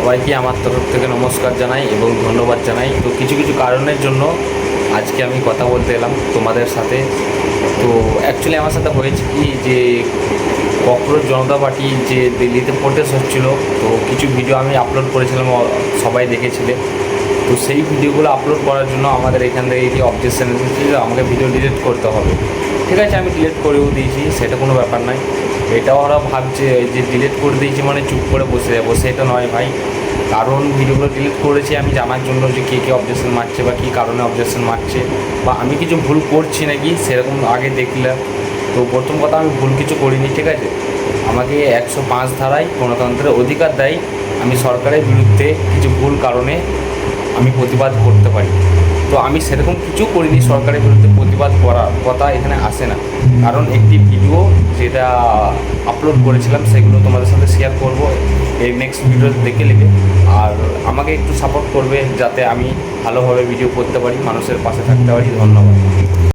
সবাইকে আমার তরফ থেকে নমস্কার জানাই এবং ধন্যবাদ জানাই। তো কিছু কিছু কারণের জন্য আজকে আমি কথা বলতে এলাম তোমাদের সাথে। তো অ্যাকচুয়ালি আমার সাথে হয়েছে কি যে ককরোচ জনতা পার্টি যে দিল্লিতে প্রোটেস্ট হচ্ছিলো, তো কিছু ভিডিও আমি আপলোড করেছিলাম, সবাই দেখেছিলে। তো সেই ভিডিওগুলো আপলোড করার জন্য আমাদের এখান থেকে কি অবজেকশন এসেছিল, আমাকে ভিডিও ডিলিট করতে হবে। ঠিক আছে, আমি ডিলিট করেও দিয়েছি, সেটা কোনো ব্যাপার নয়। এটা ওরা ভাবছে যে ডিলিট করে দিয়েছি মানে চুপ করে বসে যাবো, সেটা নয় ভাই। কারণ ভিডিওগুলো ডিলিট করেছি আমি জানার জন্য যে কে কে অবজেকশন মারছে বা কী কারণে অবজেকশন মারছে, বা আমি কিছু ভুল করছি নাকি সেরকম আগে দেখলাম। তো প্রথম কথা, আমি ভুল কিছু করিনি, ঠিক আছে। আমাকে 105 ধারায় গণতন্ত্রের অধিকার দেয় আমি সরকারের বিরুদ্ধে কিছু ভুল কারণে আমি প্রতিবাদ করতে পারি। তো আমি সেরকম কিছু করিনি, সরকারের বিরুদ্ধে প্রতিবাদ করার কথা এখানে আসে না। কারণ একটি ভিডিও যেটা আপলোড করেছিলাম সেগুলো তোমাদের সাথে শেয়ার করব, এই নেক্সট ভিডিও দেখে নেবে। আর আমাকে একটু সাপোর্ট করবে যাতে আমি ভালোভাবে ভিডিও করতে পারি, মানুষের পাশে থাকতে পারি। ধন্যবাদ।